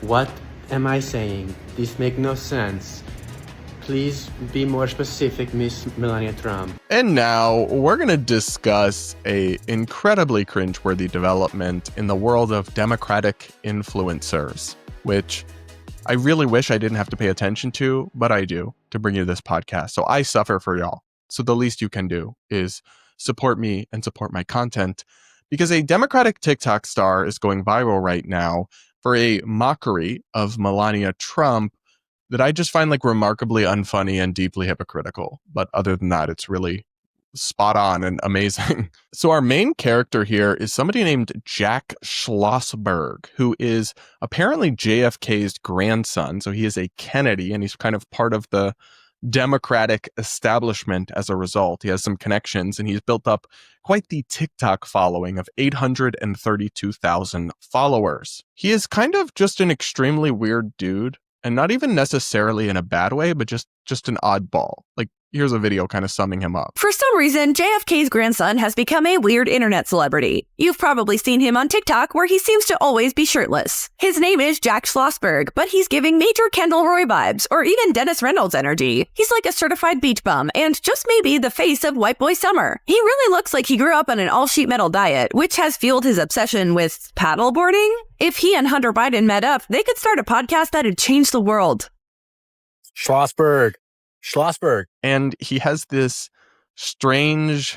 What am I saying? This makes no sense. Please be more specific, Miss Melania Trump. And now we're going to discuss a incredibly cringeworthy development in the world of Democratic influencers, which I really wish I didn't have to pay attention to, but I do, to bring you this podcast. So I suffer for y'all. So the least you can do is support me and support my content, because a Democratic TikTok star is going viral right now for a mockery of Melania Trump that I just find like remarkably unfunny and deeply hypocritical. But other than that, it's really spot on and amazing. So our main character here is somebody named Jack Schlossberg, who is apparently JFK's grandson. So he is a Kennedy, and he's kind of part of the Democratic establishment as a result. He has some connections, and he's built up quite the TikTok following of 832,000 followers. He is kind of just an extremely weird dude, and not even necessarily in a bad way, but just an oddball. Like, here's a video kind of summing him up. For some reason, JFK's grandson has become a weird internet celebrity. You've probably seen him on TikTok, where he seems to always be shirtless. His name is Jack Schlossberg, but he's giving major Kendall Roy vibes, or even Dennis Reynolds energy. He's like a certified beach bum, and just maybe the face of white boy summer. He really looks like he grew up on an all-sheet metal diet, which has fueled his obsession with paddleboarding. If he and Hunter Biden met up, they could start a podcast that'd change the world. Schlossberg. And he has this strange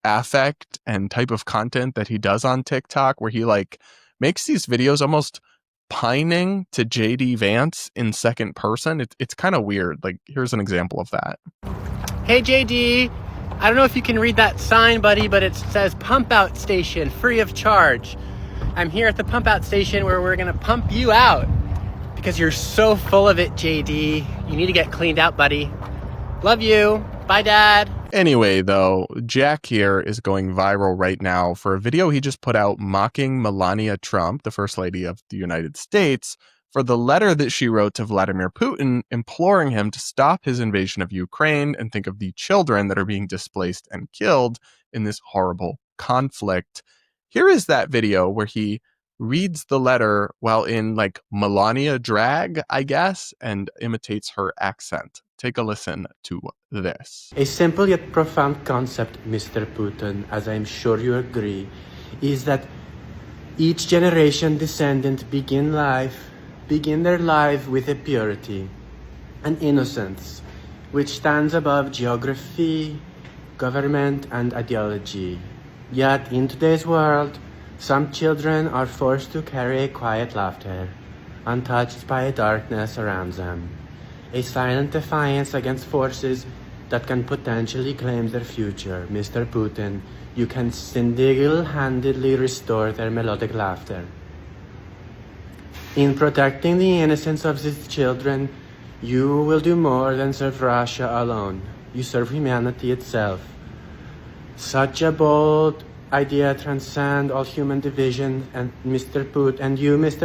affect and type of content that he does on TikTok where he like makes these videos almost pining to JD Vance in second person. It's kind of weird. Like, here's an example of that. Hey JD, I don't know if you can read that sign, buddy, but it says pump out station, free of charge. I'm here at the pump out station where we're gonna pump you out because you're so full of it, JD. You need to get cleaned out, buddy. Love you. Bye, Dad. Anyway, though, Jack here is going viral right now for a video he just put out mocking Melania Trump, the First Lady of the United States, for the letter that she wrote to Vladimir Putin, imploring him to stop his invasion of Ukraine and think of the children that are being displaced and killed in this horrible conflict. Here is that video where he reads the letter while in like Melania drag, I guess, and imitates her accent. Take a listen to this. A simple yet profound concept, Mr. Putin, as I'm sure you agree, is that each generation descendant begin their life with a purity, an innocence, which stands above geography, government, and ideology. Yet in today's world, some children are forced to carry a quiet laughter, untouched by a darkness around them. A silent defiance against forces that can potentially claim their future. Mr. Putin, you can single-handedly restore their melodic laughter. In protecting the innocence of these children, you will do more than serve Russia alone. You serve humanity itself. Such a bold idea transcends all human division, and you, Mr.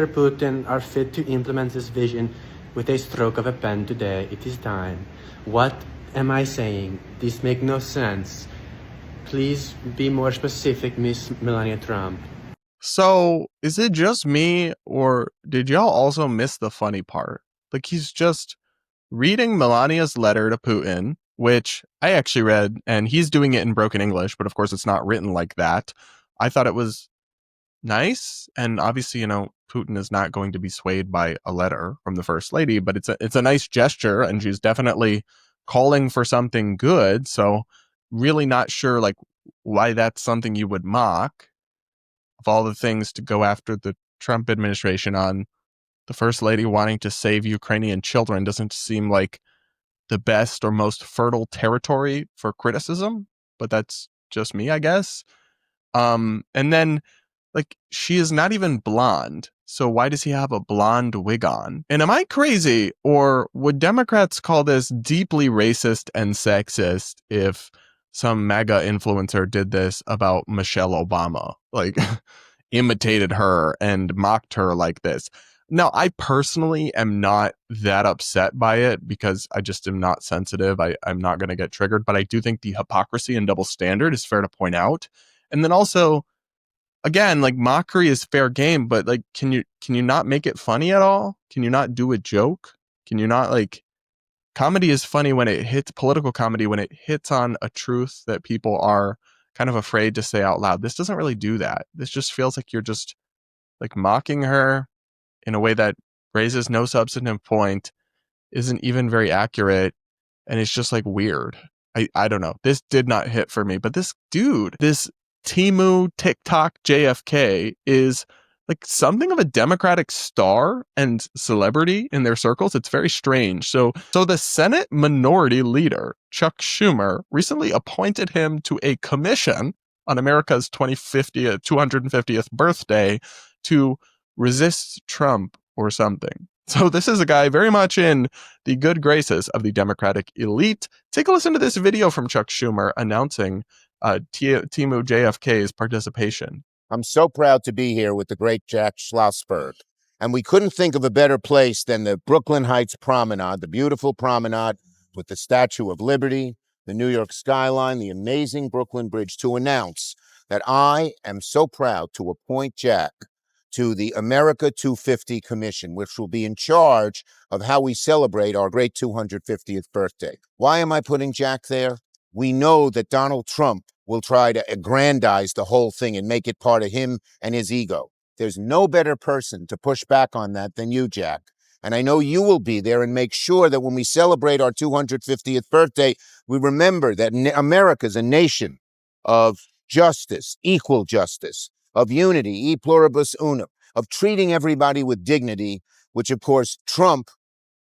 Putin, are fit to implement this vision with a stroke of a pen today. It is time. What am I saying? This makes no sense. Please be more specific, Miss Melania Trump. So, is it just me, or did y'all also miss the funny part? Like, he's just reading Melania's letter to Putin, which I actually read, and he's doing it in broken English, but of course it's not written like that. I thought it was nice, and obviously, Putin is not going to be swayed by a letter from the First Lady, but it's a nice gesture, and she's definitely calling for something good. So really not sure like why that's something you would mock. Of all the things to go after the Trump administration on, the First Lady wanting to save Ukrainian children doesn't seem like the best or most fertile territory for criticism, but that's just me, I guess. And then like, she is not even blonde. So why does he have a blonde wig on? And am I crazy, or would Democrats call this deeply racist and sexist if some MAGA influencer did this about Michelle Obama, like imitated her and mocked her like this? Now, I personally am not that upset by it because I just am not sensitive. I'm not going to get triggered, but I do think the hypocrisy and double standard is fair to point out. And then also, again, like, mockery is fair game, but like, can you not make it funny at all? Can you not do a joke? Can you not, like, comedy is funny when it hits, political comedy, when it hits on a truth that people are kind of afraid to say out loud. This doesn't really do that. This just feels like you're just like mocking her in a way that raises no substantive point, isn't even very accurate, and it's just like weird. I don't know. This did not hit for me, but this dude, this Timu TikTok JFK, is like something of a Democratic star and celebrity in their circles. It's very strange. So the Senate Minority Leader, Chuck Schumer, recently appointed him to a commission on America's 250th birthday to resist Trump or something. So this is a guy very much in the good graces of the Democratic elite. Take a listen to this video from Chuck Schumer announcing Timu JFK's participation. I'm so proud to be here with the great Jack Schlossberg. And we couldn't think of a better place than the Brooklyn Heights Promenade, the beautiful promenade with the Statue of Liberty, the New York skyline, the amazing Brooklyn Bridge, to announce that I am so proud to appoint Jack to the America 250 Commission, which will be in charge of how we celebrate our great 250th birthday. Why am I putting Jack there? We know that Donald Trump will try to aggrandize the whole thing and make it part of him and his ego. There's no better person to push back on that than you, Jack. And I know you will be there and make sure that when we celebrate our 250th birthday, we remember that America's a nation of justice, equal justice, of unity, e pluribus unum, of treating everybody with dignity, which, of course, Trump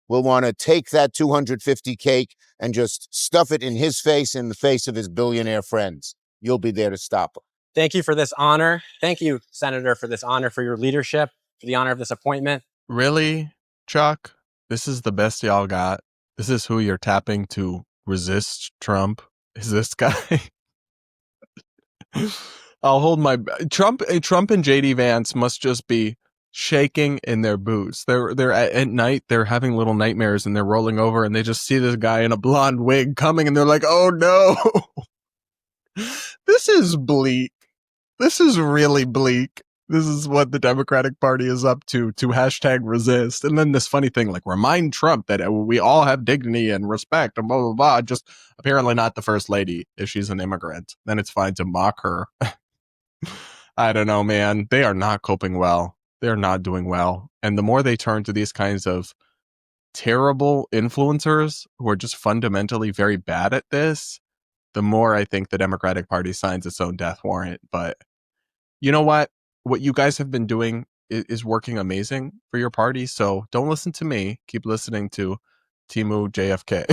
will want to take that 250 cake and just stuff it in his face and the face of his billionaire friends. You'll be there to stop him. Thank you for this honor. Thank you, Senator, for this honor, for your leadership, for the honor of this appointment. Really, Chuck? This is the best y'all got? This is who you're tapping to resist Trump? Is this guy? I'll hold my... Trump and JD Vance must just be shaking in their boots. They're at night, they're having little nightmares, and they're rolling over, and they just see this guy in a blonde wig coming, and they're like, oh no! This is bleak. This is really bleak. This is what the Democratic Party is up to hashtag resist. And then this funny thing, like, remind Trump that we all have dignity and respect and blah, blah, blah. Just apparently not the first lady if she's an immigrant. Then it's fine to mock her. I don't know, man. They are not coping well. They're not doing well. And the more they turn to these kinds of terrible influencers who are just fundamentally very bad at this, the more I think the Democratic Party signs its own death warrant. But you know what? What you guys have been doing is working amazing for your party. So don't listen to me. Keep listening to Timu JFK.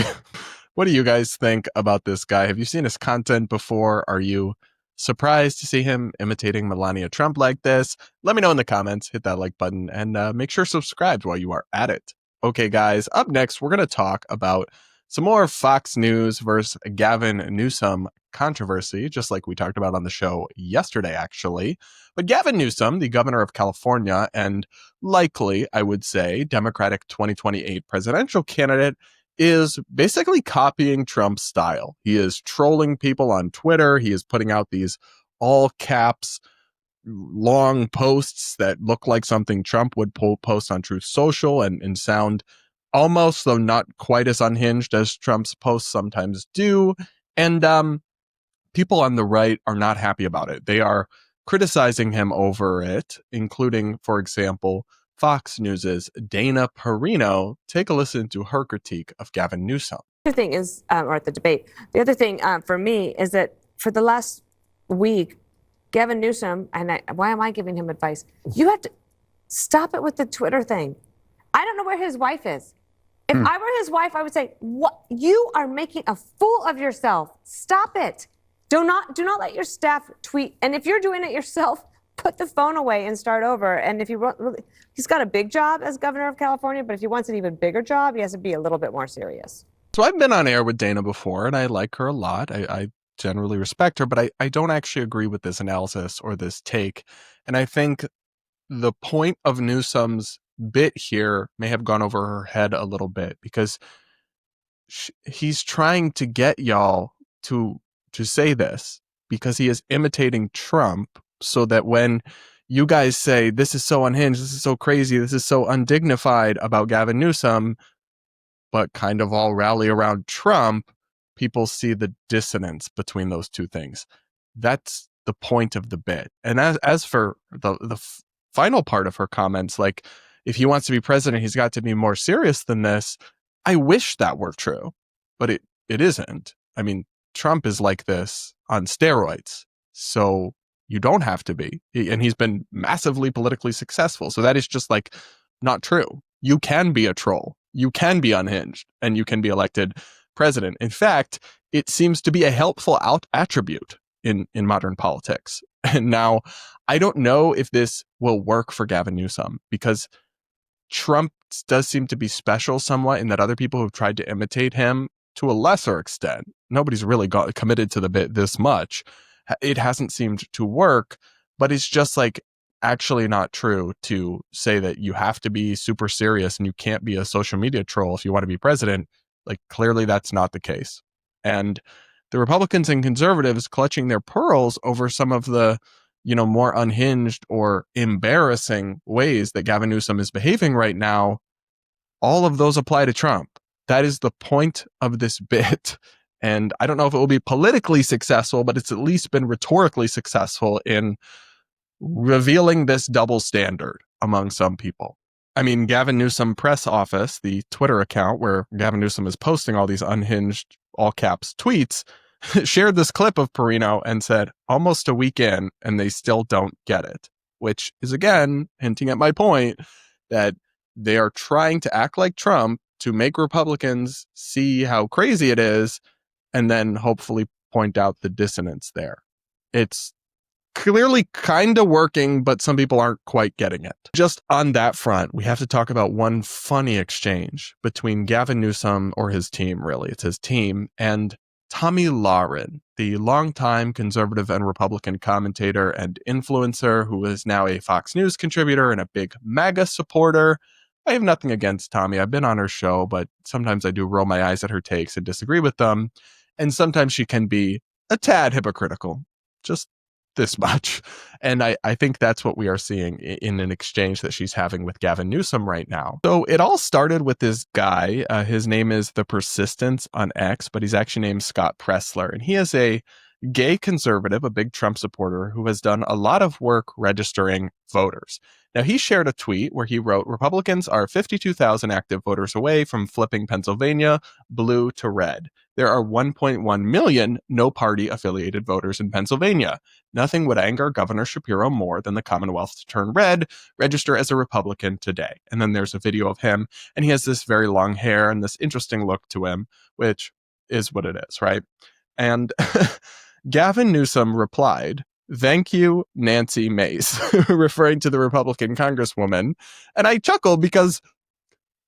What do you guys think about this guy? Have you seen his content before? Are you surprised to see him imitating Melania Trump like this? Let me know in the comments. Hit that like button and make sure subscribed while you are at it. Okay, guys, up next, we're going to talk about some more Fox News versus Gavin Newsom controversy, just like we talked about on the show yesterday, actually. But Gavin Newsom, the governor of California, and likely, I would say, Democratic 2028 presidential candidate, is basically copying Trump's style. He is trolling people on Twitter. He is putting out these all caps, long posts that look like something Trump would post on Truth Social and sound almost, though not quite as unhinged as Trump's posts sometimes do. And people on the right are not happy about it. They are criticizing him over it, including, for example, Fox News' Dana Perino. Take a listen to her critique of Gavin Newsom. The other thing is, or the debate, the other thing for me is that for the last week, Gavin Newsom, and why am I giving him advice? You have to stop it with the Twitter thing. I don't know where his wife is. If I were his wife, I would say, "What? You are making a fool of yourself. Stop it. Do not let your staff tweet. And if you're doing it yourself, put the phone away and start over." And if he's got a big job as governor of California, but if he wants an even bigger job, he has to be a little bit more serious. So I've been on air with Dana before, and I like her a lot. I generally respect her, but I don't actually agree with this analysis or this take. And I think the point of Newsom's bit here may have gone over her head a little bit, because he's trying to get y'all to say this because he is imitating Trump so that when you guys say, this is so unhinged, this is so crazy, this is so undignified about Gavin Newsom, but kind of all rally around Trump, people see the dissonance between those two things. That's the point of the bit. And as for the final part of her comments, like, if he wants to be president, he's got to be more serious than this. I wish that were true, but it isn't. I mean, Trump is like this on steroids, so you don't have to be. And he's been massively politically successful. So that is just like not true. You can be a troll. You can be unhinged, and you can be elected president. In fact, it seems to be a helpful attribute in modern politics. And now, I don't know if this will work for Gavin Newsom, because Trump does seem to be special somewhat in that other people who've tried to imitate him to a lesser extent, nobody's really committed to the bit this much. It hasn't seemed to work, but it's just like actually not true to say that you have to be super serious and you can't be a social media troll if you want to be president. Like, clearly that's not the case. And the Republicans and conservatives clutching their pearls over some of the, more unhinged or embarrassing ways that Gavin Newsom is behaving right now, all of those apply to Trump. That is the point of this bit. And I don't know if it will be politically successful, but it's at least been rhetorically successful in revealing this double standard among some people. I mean, Gavin Newsom Press Office, the Twitter account where Gavin Newsom is posting all these unhinged, all caps tweets, shared this clip of Perino and said, almost a week in, and they still don't get it, which is, again, hinting at my point that they are trying to act like Trump to make Republicans see how crazy it is, and then hopefully point out the dissonance there. It's clearly kind of working, but some people aren't quite getting it. Just on that front, we have to talk about one funny exchange between Gavin Newsom, or his team, really, it's his team, and Tommy Lahren, the longtime conservative and Republican commentator and influencer who is now a Fox News contributor and a big MAGA supporter. I have nothing against Tommy. I've been on her show, but sometimes I do roll my eyes at her takes and disagree with them. And sometimes she can be a tad hypocritical. Just this much. And I think that's what we are seeing in an exchange that she's having with Gavin Newsom right now. So it all started with this guy. His name is The Persistence on X, but he's actually named Scott Pressler. And he is a gay conservative, a big Trump supporter who has done a lot of work registering voters. Now, he shared a tweet where he wrote, Republicans are 52,000 active voters away from flipping Pennsylvania blue to red. There are 1.1 million no-party affiliated voters in Pennsylvania. Nothing would anger Governor Shapiro more than the Commonwealth to turn red. Register as a Republican today. And then there's a video of him, and he has this very long hair and this interesting look to him, which is what it is, right? And Gavin Newsom replied, "Thank you, Nancy Mace," referring to the Republican Congresswoman. And I chuckle because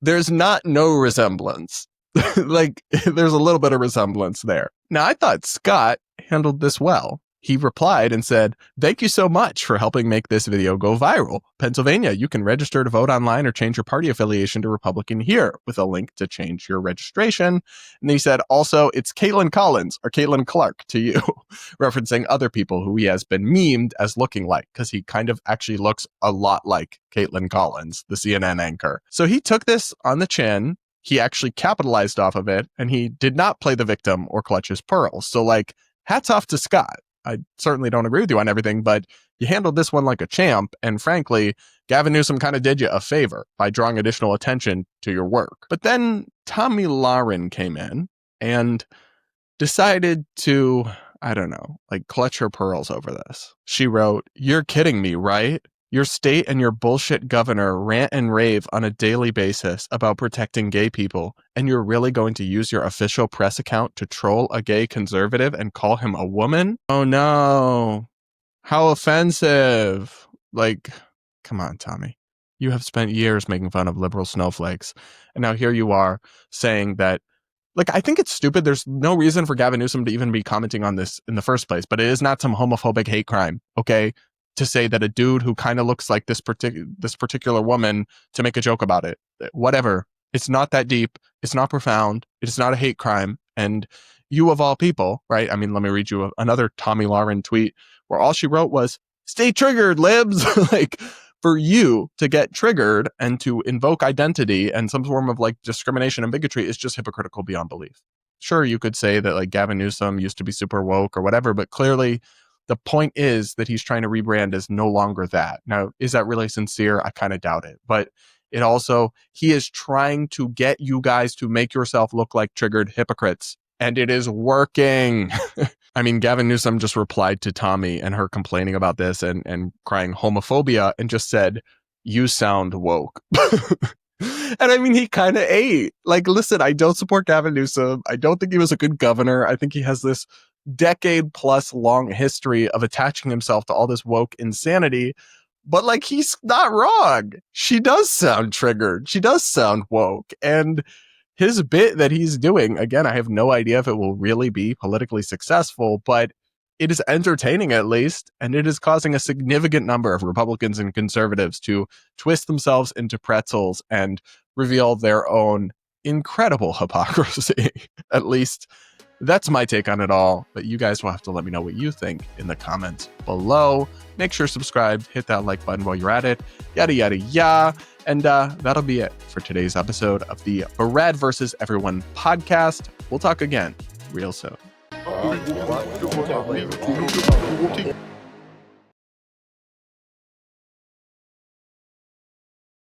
there's no resemblance. Like, there's a little bit of resemblance there. Now, I thought Scott handled this well. He replied and said, "Thank you so much for helping make this video go viral. Pennsylvania, you can register to vote online or change your party affiliation to Republican here with a link to change your registration." And he said, also, it's Caitlin Collins or Caitlin Clark to you, referencing other people who he has been memed as looking like, because he kind of actually looks a lot like Caitlin Collins, the CNN anchor. So he took this on the chin. He actually capitalized off of it, and he did not play the victim or clutch his pearls. So, like, hats off to Scott. I certainly don't agree with you on everything, but you handled this one like a champ. And frankly, Gavin Newsom kind of did you a favor by drawing additional attention to your work. But then Tommy Lahren came in and decided to, I don't know, like clutch her pearls over this. She wrote, "You're kidding me, right? Your state and your bullshit governor rant and rave on a daily basis about protecting gay people, and you're really going to use your official press account to troll a gay conservative and call him a woman? Oh no. How offensive." Like, come on, Tommy. You have spent years making fun of liberal snowflakes, and now here you are saying that, like, I think it's stupid. There's no reason for Gavin Newsom to even be commenting on this in the first place, but it is not some homophobic hate crime, okay? To say that a dude who kind of looks like this particular woman, to make a joke about it. Whatever. It's not that deep. It's not profound. It's not a hate crime. And you of all people, right? I mean, let me read you another Tommy Lahren tweet where all she wrote was, stay triggered, libs. Like, for you to get triggered and to invoke identity and some form of like discrimination and bigotry is just hypocritical beyond belief. Sure, you could say that like Gavin Newsom used to be super woke or whatever, but clearly the point is that he's trying to rebrand as no longer that. Now, is that really sincere? I kind of doubt it. But it also, he is trying to get you guys to make yourself look like triggered hypocrites. And it is working. I mean, Gavin Newsom just replied to Tommy and her complaining about this and crying homophobia and just said, "You sound woke." And I mean, he kind of ate. Like, listen, I don't support Gavin Newsom. I don't think he was a good governor. I think he has this decade plus long history of attaching himself to all this woke insanity. But like, he's not wrong. She does sound triggered. She does sound woke. And his bit that he's doing, again, I have no idea if it will really be politically successful, but it is entertaining at least, and it is causing a significant number of Republicans and conservatives to twist themselves into pretzels and reveal their own incredible hypocrisy. At least that's my take on it all, but you guys will have to let me know what you think in the comments below. Make sure to subscribe, hit that like button while you're at it, yada, yada, yada. And that'll be it for today's episode of the Brad vs. Everyone podcast. We'll talk again real soon.